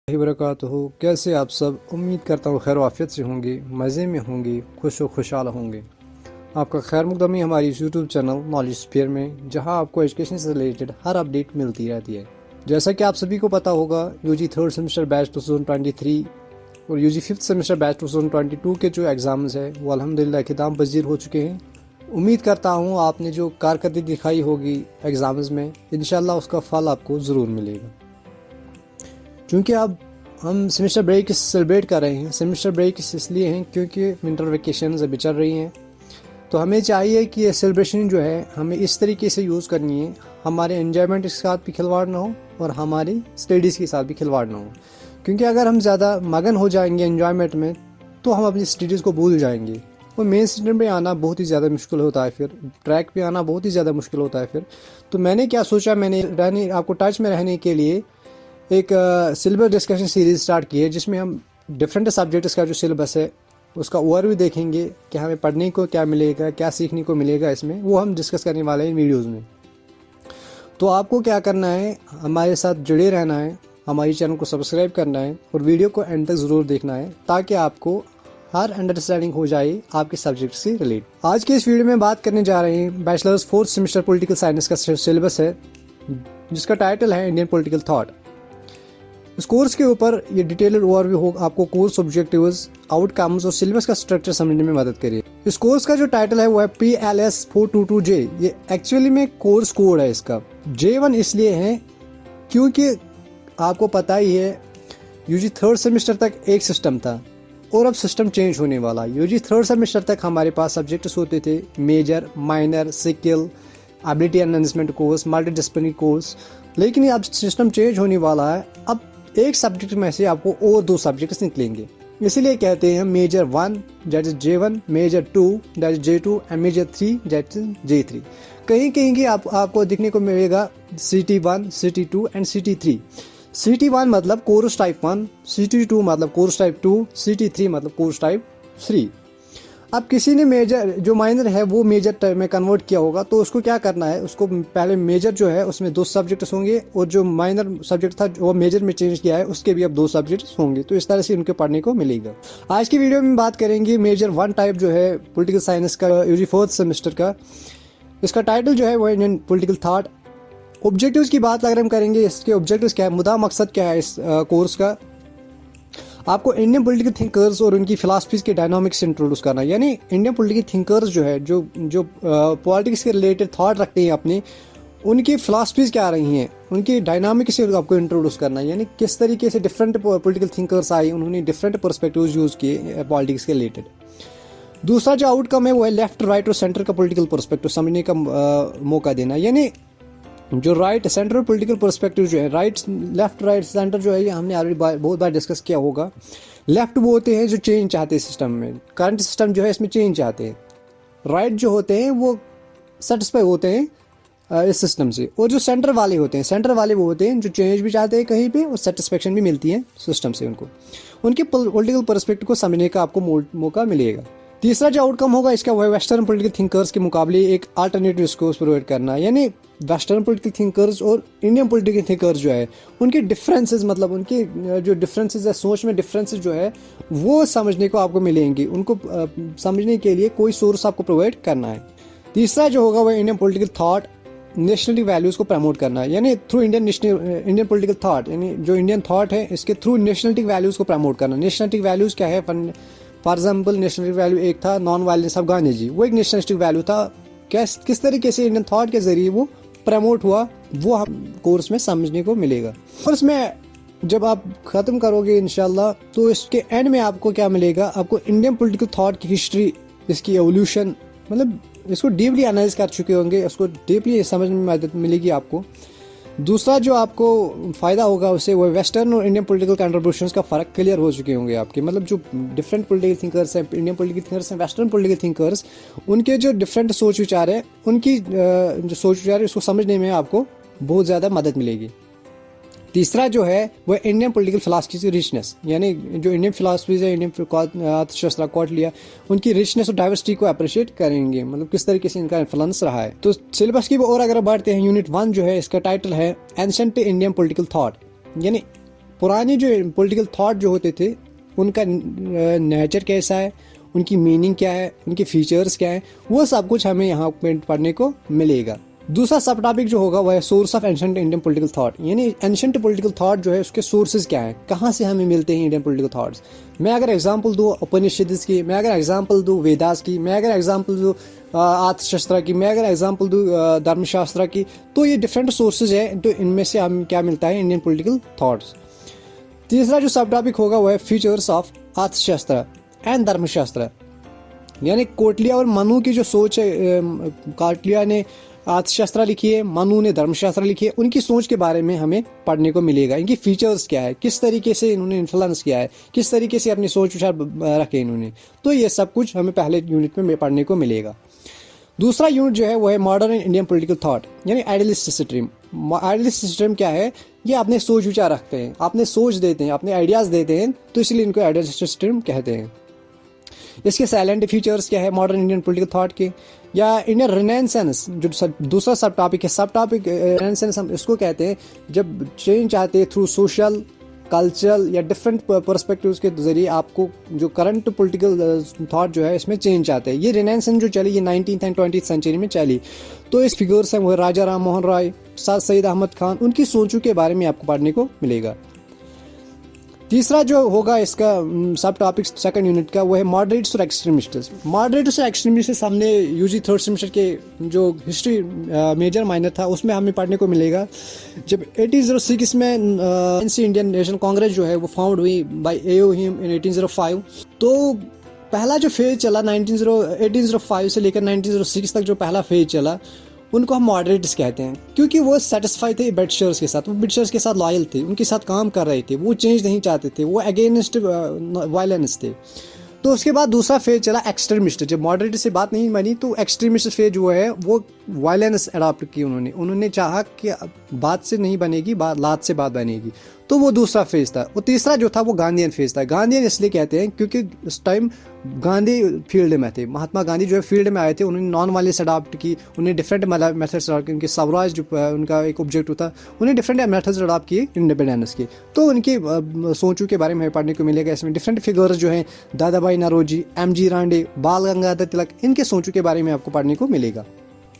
वबरकातुहू। कैसे आप सब? उम्मीद करता हूँ खैर आफियत से होंगे, मज़े में होंगे, खुश व खुशहाल होंगे। आपका खैर मुकदमी हमारी यूट्यूब चैनल नॉलेज स्फीयर में, जहाँ आपको एजुकेशन से रिलेटेड हर अपडेट मिलती रहती है। जैसा कि आप सभी को पता होगा, यूजी थर्ड सेमेस्टर बैच 2023 और यूजी फिफ्थ सेमेस्टर बैच 2022 के जो एग्ज़ाम्स है वो अल्हम्दुलिल्लाह खिताम पजीर हो चुके हैं। उम्मीद करता हूँ आपने जो कारकर्दगी दिखाई होगी एग्ज़ाम्स में, इंशाल्लाह उसका फल आपको ज़रूर मिलेगा। क्योंकि अब हम सेमेस्टर ब्रेक सेलिब्रेट कर रहे हैं। सेमेस्टर ब्रेक इसलिए हैं क्योंकि विंटर वेकेशंस अभी चल रही हैं, तो हमें चाहिए कि ये सेलिब्रेशन जो है हमें इस तरीके से यूज़ करनी है, हमारे एंजॉयमेंट के साथ भी खिलवाड़ ना हो और हमारी स्टडीज़ के साथ भी खिलवाड़ ना हो। क्योंकि अगर हम ज़्यादा मगन हो जाएंगे एंजॉयमेंट में तो हम अपनी स्टडीज़ को भूल जाएंगे और मेन स्टडी में आना बहुत ही ज़्यादा मुश्किल होता है, फिर ट्रैक पे आना बहुत ही ज़्यादा मुश्किल होता है। फिर तो मैंने क्या सोचा, मैंने आपको टच में रहने के लिए एक सिलेबस डिस्कशन सीरीज़ स्टार्ट की है, जिसमें हम डिफरेंट सब्जेक्ट्स का जो सिलेबस है उसका ओवरव्यू देखेंगे कि हमें पढ़ने को क्या मिलेगा, क्या सीखने को मिलेगा इसमें, वो हम डिस्कस करने वाले हैं वीडियोस में। तो आपको क्या करना है, हमारे साथ जुड़े रहना है, हमारे चैनल को सब्सक्राइब करना है और वीडियो को एंड तक ज़रूर देखना है, ताकि आपको हर अंडरस्टैंडिंग हो जाए आपके सब्जेक्ट से रिलेट। आज के इस वीडियो में बात करने जा रहे हैं bachelors fourth semester political science का सिलेबस है, जिसका टाइटल है इंडियन पॉलिटिकल थॉट। इस कोर्स के ऊपर ये डिटेल्ड ओवरव्यू होगा, आपको कोर्स ऑब्जेक्टिव्स, आउटकम्स और सिलेबस का स्ट्रक्चर समझने में मदद करेगी। इस कोर्स का जो टाइटल है वो है PLS 422J। ये एक्चुअली में कोर्स कोड है इसका। J1 इसलिए है क्योंकि आपको पता ही है यूजी थर्ड सेमेस्टर तक एक सिस्टम था और अब सिस्टम चेंज होने वाला है। यूजी थर्ड सेमेस्टर तक हमारे पास सब्जेक्ट्स होते थे major, minor, skill, ability enhancement course, multidisciplinary course, लेकिन अब सिस्टम चेंज होने वाला है। अब एक सब्जेक्ट में से आपको और दो सब्जेक्ट्स निकलेंगे, इसीलिए कहते हैं major 1 that is J1, major 2 that is J2 and major 3 that is J3। कहीं कहीं की आपको दिखने को मिलेगा CT1, CT2 and CT3। CT1 मतलब कोर्स टाइप 1, CT2 मतलब कोर्स टाइप 2, CT3 मतलब कोर्स टाइप 3। अब किसी ने मेजर जो माइनर है वो मेजर में कन्वर्ट किया होगा, तो उसको क्या करना है, उसको पहले मेजर जो है उसमें 2 सब्जेक्ट्स होंगे और जो माइनर सब्जेक्ट था वो मेजर में चेंज किया है उसके भी अब 2 सब्जेक्ट्स होंगे, तो इस तरह से उनके पढ़ने को मिलेगा। आज की वीडियो में बात करेंगे मेजर 1 टाइप जो है पॉलिटिकल साइंस का यूजी फोर्थ सेमेस्टर का। इसका टाइटल जो है वो इंडियन पॉलिटिकल थॉट। ऑब्जेक्टिव्स की बात अगर हम करेंगे, इसके ऑब्जेक्टिव्स क्या है, मुद्दा मकसद क्या है इस कोर्स का, आपको इंडियन पॉलिटिकल थिंकर्स और उनकी फिलासफीज के डायनामिक्स इंट्रोड्यूस करना। यानी इंडियन पॉलिटिकल थिंकर्स जो है जो पॉलिटिक्स के रिलेटेड थॉट रखते हैं अपनी, उनकी फिलासफीज क्या रही हैं, उनकी डायनामिक्स से आपको इंट्रोड्यूस करना। यानी किस तरीके से डिफरेंट पॉलिटिकल थिंकर्स आए, उन्होंने डिफरेंट पर्सपेक्टिव्स यूज़ किए पॉलिटिक्स के रिलेटेड। दूसरा जो आउटकम है वो है लेफ्ट, राइट और सेंटर का पॉलिटिकल पर्सपेक्टिव समझने का मौका देना। यानी जो राइट सेंट्रल पॉलिटिकल पर्सपेक्टिव जो है, राइट लेफ्ट राइट सेंटर जो है, ये हमने ऑलरेडी बहुत बार डिस्कस किया होगा। लेफ्ट वो होते हैं जो चेंज चाहते हैं सिस्टम में, करंट सिस्टम जो है इसमें चेंज चाहते हैं। राइट जो होते हैं वो सेटिस्फाई होते हैं इस सिस्टम से, और जो सेंटर वाले होते हैं, सेंटर वाले वो होते हैं जो चेंज भी चाहते हैं कहीं पे और सेटिस्फेक्शन भी मिलती है सिस्टम से उनको, उनके पॉलिटिकल पर्सपेक्टिव को समझने का आपको मौका मिलेगा। तीसरा जो आउटकम होगा इसका वो है वेस्टर्न पॉलिटिकल थिंकर्स के मुकाबले एक अल्टरनेटिव डिस्कोर्स प्रोवाइड करना। यानी वेस्टर्न पॉलिटिकल थिंकर्स और इंडियन पॉलिटिकल थिंकर्स जो है उनके डिफरेंसेस, मतलब उनके जो डिफरेंसेस है, सोच में डिफरेंसेस जो है वो समझने को आपको मिलेंगे। उनको समझने के लिए कोई सोर्स आपको प्रोवाइड करना है। तीसरा जो होगा वो Indian political thought, nationality values को प्रमोट करना है। यानी थ्रू इंडियन पॉलिटिकल थॉट, यानी जो इंडियन थॉट है इसके थ्रू नेशनलिटी वैल्यूज़ को प्रमोट करना। नेशनलिटी वैल्यूज़ क्या है, फॉर एग्जाम्पल नेशनलिटी वैल्यू एक था non violence of Gandhi ji, वो एक नेशनलिस्टिक वैल्यू था। किस तरीके से इंडियन थॉट के जरिए वो प्रमोट हुआ वो हम कोर्स में समझने को मिलेगा। कोर्स में जब आप ख़त्म करोगे इंशाल्लाह, तो इसके एंड में आपको क्या मिलेगा, आपको इंडियन पॉलिटिकल थॉट की हिस्ट्री, इसकी एवोल्यूशन, मतलब इसको डीपली एनालाइज कर चुके होंगे, उसको डीपली समझ में मदद मिलेगी आपको। दूसरा जो आपको फ़ायदा होगा उससे वो वेस्टर्न और इंडियन पॉलिटिकल कंट्रीब्यूशंस का फ़र्क क्लियर हो चुके होंगे आपके। मतलब जो डिफरेंट पॉलिटिकल थिंकर्स हैं, इंडियन पॉलिटिकल थिंकर्स हैं, वेस्टर्न पॉलिटिकल थिंकर्स, उनके जो डिफरेंट सोच विचार है, उनकी जो सोच विचार है उसको समझने में आपको बहुत ज़्यादा मदद मिलेगी। तीसरा जो है वह इंडियन पॉलिटिकल फिलासफी की रिचनेस, यानी जो इंडियन फिलासफीज है, इंडियन अर्थशास्त्र, कौटिल्य, उनकी रिचनेस और डाइवर्सिटी को अप्रिशिएट करेंगे, मतलब किस तरीके से इनका इन्फ्लुएंस रहा है। तो सिलेबस की और अगर बढ़ते हैं, यूनिट 1 जो है इसका टाइटल है एंशिएंट इंडियन पॉलिटिकल थॉट। यानी पुराने जो पॉलिटिकल थॉट जो होते थे उनका नेचर कैसा है, उनकी मीनिंग क्या है, उनके फीचर्स क्या है, वो सब कुछ हमें यहाँ पे पढ़ने को मिलेगा। दूसरा सब टॉपिक जो होगा वह है source of ancient Indian political thought, यानी एंशंट पॉलिटिकल थॉट जो है उसके सोर्सेज क्या है, कहाँ से हमें मिलते हैं इंडियन पॉलिटिकल थॉट्स। मैं अगर एग्जांपल दूँ उपनिषद की, मैं अगर एग्जांपल दूँ वेदास की, मैं अगर एग्जांपल दूँ अर्थशास्त्र की, मैं अगर एग्जांपल दूँ धर्मशास्त्र की, तो ये डिफरेंट सोर्सेज है, तो इनमें से हमें क्या मिलता है, इंडियन पॉलिटिकल थॉट्स। तीसरा जो सब टॉपिक होगा वह है फीचर्स ऑफ अर्थशास्त्र एंड धर्मशास्त्र, यानी कौटिल्य और मनु की जो सोच है, कौटिल्य ने अर्थशास्त्र लिखी है, मनु ने धर्मशास्त्र लिखी है, उनकी सोच के बारे में हमें पढ़ने को मिलेगा। इनकी फीचर्स क्या है, किस तरीके से इन्होंने इन्फ्लुएंस किया है, किस तरीके से अपनी सोच विचार रखे इन्होंने, तो ये सब कुछ हमें पहले यूनिट में पढ़ने को मिलेगा। दूसरा यूनिट जो है वो है मॉडर्न इंडियन पॉलिटिकल थॉट, यानी आइडियलिस्ट सिस्टम। आइडियलिस्ट सिस्टम क्या है, ये अपने सोच विचार रखते हैं, अपने सोच देते हैं, अपने आइडियाज देते हैं, तो इसलिए इनको आइडियलिस्ट सिस्टम कहते हैं। इसके साइलेंट फीचर्स क्या है मॉडर्न इंडियन पॉलिटिकल थॉट के, या इंडियन रेनेसेंस जो दूसरा सब टॉपिक है। सब टॉपिक रेनेसेंस हम इसको कहते हैं जब चेंज आते हैं थ्रू सोशल, कल्चरल या डिफरेंट पर्सपेक्टिव्स के जरिए आपको जो करंट पॉलिटिकल थॉट जो है इसमें चेंज आते हैं। ये रेनेसेंस जो चली ये 19th एंड 20th सेंचुरी में चली, तो इस फिगर्स हैं वो राजा राम मोहन राय, सर सैयद अहमद खान, उनकी सोचों के बारे में आपको पढ़ने को मिलेगा। तीसरा जो होगा इसका सब टॉपिक सेकंड यूनिट का वो है मॉडरेट्स और एक्सट्रीमिस्ट्स। मॉडरेट्स और एक्सट्रीमिस्ट्स हमने यूजी थर्ड सेमेस्टर के जो हिस्ट्री मेजर माइनर था उसमें हमें पढ़ने को मिलेगा। जब 1806 में इंडियन नेशनल कांग्रेस जो है वो फाउंड हुई बाय ए.ओ. हिम इन 1805, तो पहला जो फेज चला 1805 से लेकर 1906 तक जो पहला फेज चला उनको हम मॉडरेट्स कहते हैं, क्योंकि वो सेटिस्फाई थे ब्रिटिशर्स के साथ, वो ब्रिटिशर्स के साथ लॉयल थे, उनके साथ काम कर रहे थे, वो चेंज नहीं चाहते थे, वो अगेंस्ट वायलेंस थे। तो उसके बाद दूसरा फेज चला एक्सट्रीमिस्ट। जब मॉडरेट से बात नहीं बनी तो एक्सट्रीमिस्ट फेज जो है वो वायलेंस अडॉप्ट की उन्होंने चाहा कि बात से नहीं बनेगी, लात से बात बनेगी, तो वो दूसरा फेज था। और तीसरा जो था वो गांधीयन फेज था। गांधीयन इसलिए कहते हैं क्योंकि उस टाइम गांधी फील्ड में थे, महात्मा गांधी जो है फील्ड में आए थे, उन्होंने नॉन वायलेंस अडॉप्ट की, उन्हें डिफरेंट मेथड्स अडॉप्ट किए, उनके स्वराज जो उनका एक ऑब्जेक्टिव था, उन्हें डिफरेंट मेथड्स अडॉप्ट किए इंडिपेंडेंस के। तो उनकी सोचों के बारे में पढ़ने को मिलेगा। इसमें डिफरेंट फिगर्स जो हैं दादा भाई नौरोजी, एम.जी. रांडे, बाल गंगाधर तिलक, इनके सोचों के बारे में आपको पढ़ने को मिलेगा।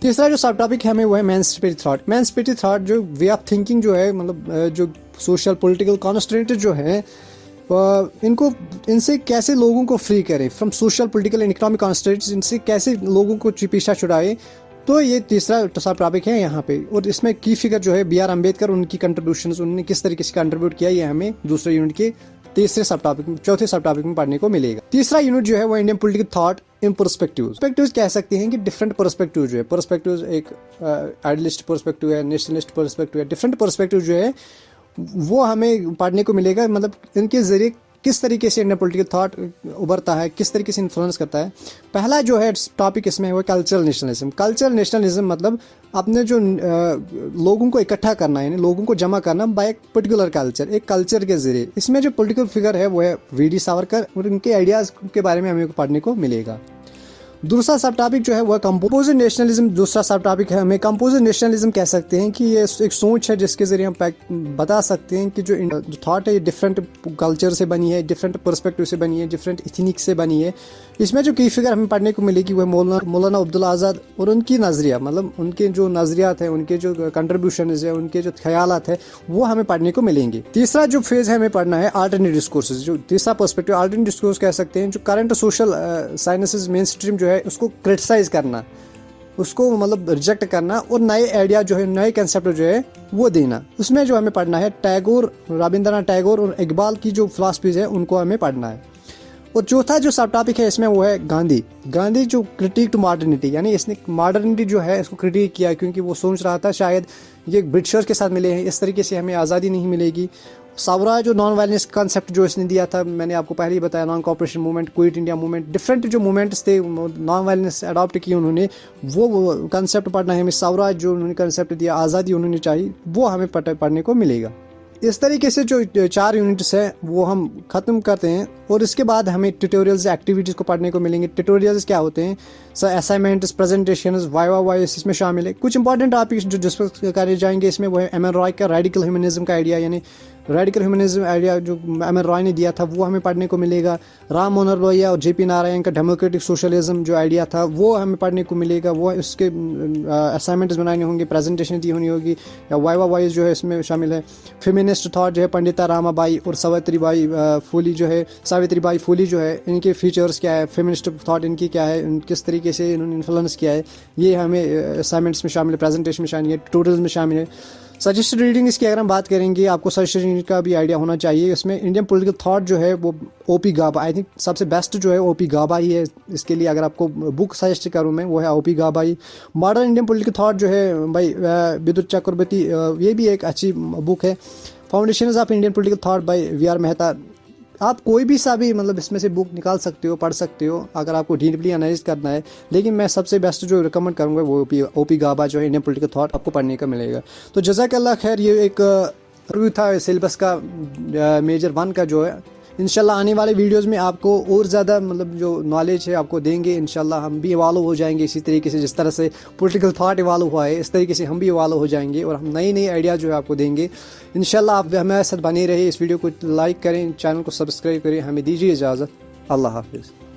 तीसरा जो सब टॉपिक है हमें वो है एमेंसिपेटरी थॉट। एमेंसिपेटरी थॉट जो वे ऑफ थिंकिंग जो है, मतलब जो सोशल पॉलिटिकल कॉन्स्ट्रेंट जो है इनको, इनसे कैसे लोगों को फ्री करें from social political and economic constraints, इनसे कैसे लोगों को पीछा छुड़ाए, तो ये तीसरा सब टॉपिक है यहाँ पे। और इसमें की फिगर जो है B.R. अम्बेडकर, उनकी कंट्रीब्यूशंस, उन्होंने किस तरीके से कंट्रीब्यूट किया, ये हमें दूसरे यूनिट के चौथे सब टॉपिक में पढ़ने को मिलेगा। तीसरा यूनिट जो है वो Indian political thought in perspectives कह सकते हैं कि डिफरेंट पर्सपेक्टिव जो है, पर्सपेक्टिव एक आइडियलिस्ट पर्सपेक्टिव है, नेशनलिस्ट पर्सपेक्टिव है, डिफरेंट पर्सपेक्टिव जो है वो हमें पढ़ने को मिलेगा। मतलब इनके जरिए किस तरीके से इंडियन पॉलिटिकल थॉट उभरता है, किस तरीके से इन्फ्लुएंस करता है। पहला जो है टॉपिक इसमें है वो कल्चरल नेशनलिज्म। कल्चरल नेशनलिज्म मतलब अपने जो लोगों को इकट्ठा करना, यानी लोगों को जमा करना बाय एक पर्टिकुलर कल्चर, एक कल्चर के जरिए। इसमें जो पॉलिटिकल फिगर है वो है वी.डी. सावरकर, और उनके आइडियाज़ के बारे में हमें पढ़ने को मिलेगा। दूसरा सब टॉपिक जो है वह कंपोजिट नेशनलिज्म। दूसरा सब टॉपिक है, हमें कंपोजिट नेशनलिज्म कह सकते हैं कि ये एक सोच है जिसके जरिए हम बता सकते हैं कि जो थॉट है ये डिफरेंट कल्चर से बनी है, डिफरेंट पर्सपेक्टिव से बनी है, डिफरेंट इथनिक से बनी है। इसमें जो की फिगर हमें पढ़ने को मिलेगी वह मौलाना अब्दुल आज़ाद और उनकी नज़रिया, मतलब उनके जो नज़रियात है, उनके जो कंट्रीब्यूशन है, उनके जो ख्यालात है, वो हमें पढ़ने को मिलेंगे। तीसरा जो फेज है हमें पढ़ना है अल्टरनेट डिस्कोर्सेज। जो तीसरा पर्सपेक्टिव अल्टरनेट डिस्कोर्स कह सकते हैं, जो current social sciences main stream जो है उसको क्रिटिसाइज करना, उसको मतलब रिजेक्ट करना, और नए आइडिया जो है, नए कंसेप्ट जो है वो देना। उसमें जो हमें पढ़ना है टैगोर, रविंद्रनाथ टैगोर और इकबाल की जो फिलॉसफीज है उनको हमें पढ़ना है। और चौथा जो सब टॉपिक है इसमें वो है गांधी जो क्रिटिक टू मॉडर्निटी, यानी इसने मॉडर्निटी जो है इसको क्रिटिक किया, क्योंकि वो सोच रहा था शायद ये ब्रिटिशर्स के साथ मिले हैं, इस तरीके से हमें आज़ादी नहीं मिलेगी। स्वराज जो नॉन वायलेंस कंसेप्ट जो इसने दिया था, मैंने आपको पहले ही बताया, non cooperation movement, quit India movement, different जो मूवमेंट्स थे नॉन वायलेंस अडॉप्ट किए उन्होंने, वो कंसेप्ट पढ़ना है हमें। स्वराज जो उन्होंने कंसेप्ट दिया, आज़ादी उन्होंने चाहिए, वो हमें पढ़ने को मिलेगा। इस तरीके से जो 4 यूनिट्स हैं वो हम ख़त्म करते हैं, और इसके बाद हमें ट्यूटोरियल्स एक्टिविटीज़ को पढ़ने को मिलेंगे। ट्यूटोरियल्स क्या होते हैं, असाइनमेंट्स, प्रेजेंटेशंस, वाइवा वॉइस इसमें शामिल है। कुछ इंपॉर्टेंट टॉपिक्स जो डिस्कस करे जाएंगे इसमें वो है एम.एन. रॉय का रेडिकल ह्यूमनिज्म का आइडिया, यानी रेडिकल ह्यूमनिज्म आइडिया जो एम.एन. रॉय ने दिया था वो हमें पढ़ने को मिलेगा। राम मनोहर लोहिया और जे.पी. नारायण का डेमोक्रेटिक सोशलिज्म जो आइडिया था वो हमें पढ़ने को मिलेगा। वो उसके असाइनमेंट्स बनाने होंगे, प्रेजेंटेशन दी होनी होगी, या वाइवा वाइज जो है इसमें शामिल है। फेमिनिस्ट थॉट जो है पंडिता रामाबाई और सावित्रीबाई फूली जो है इनके फीचर्स क्या है, फेमिनिस्ट थॉट इनकी क्या है, किस तरीके से इन्होंने इन्फ्लुएंस किया है, ये हमें असाइनमेंट्स में शामिल है, प्रेजेंटेशन में शामिल है, ट्यूटोरियल्स में शामिल है। सजेस्टेड रीडिंग इसकी अगर हम बात करेंगे, आपको सजेस्टेड रीडिंग का भी आइडिया होना चाहिए। इसमें इंडियन पॉलिटिकल थॉट जो है वो ओपी गाबा, आई थिंक सबसे बेस्ट जो है ओपी गाबा ही है। इसके लिए अगर आपको बुक सजेस्ट करूँ मैं, वो है ओपी गाबा ही। मॉडर्न इंडियन पॉलिटिकल थॉट जो है भाई विदुत चक्रवर्ती, ये भी एक अच्छी बुक है। Foundations of Indian political thought bye VR. Mehta. आप कोई भी सा भी मतलब इसमें से बुक निकाल सकते हो, पढ़ सकते हो अगर आपको डीपली एनालाइज करना है। लेकिन मैं सबसे बेस्ट जो रिकमेंड करूँगा वो ओपी गाबा जो है इंडियन पॉलिटिकल थॉट आपको पढ़ने का मिलेगा। तो जज़ाकल्लाह खैर, ये एक रिव्यू था सिलेबस का मेजर 1 का जो है। इंशाल्लाह आने वाले वीडियोस में आपको और ज़्यादा मतलब जो नॉलेज है आपको देंगे। इंशाल्लाह हम भी इवॉल्व हो जाएंगे इसी तरीके से, जिस तरह से पॉलिटिकल थॉट इवॉल्व हुआ है इस तरीके से हम भी इवॉल्व हो जाएंगे और हम नई नई आइडिया जो है आपको देंगे। इंशाल्लाह आप हमारे साथ बने रहिए, इस वीडियो को लाइक करें, चैनल को सब्सक्राइब करें। हमें दीजिए इजाज़त। अल्लाह हाफिज़।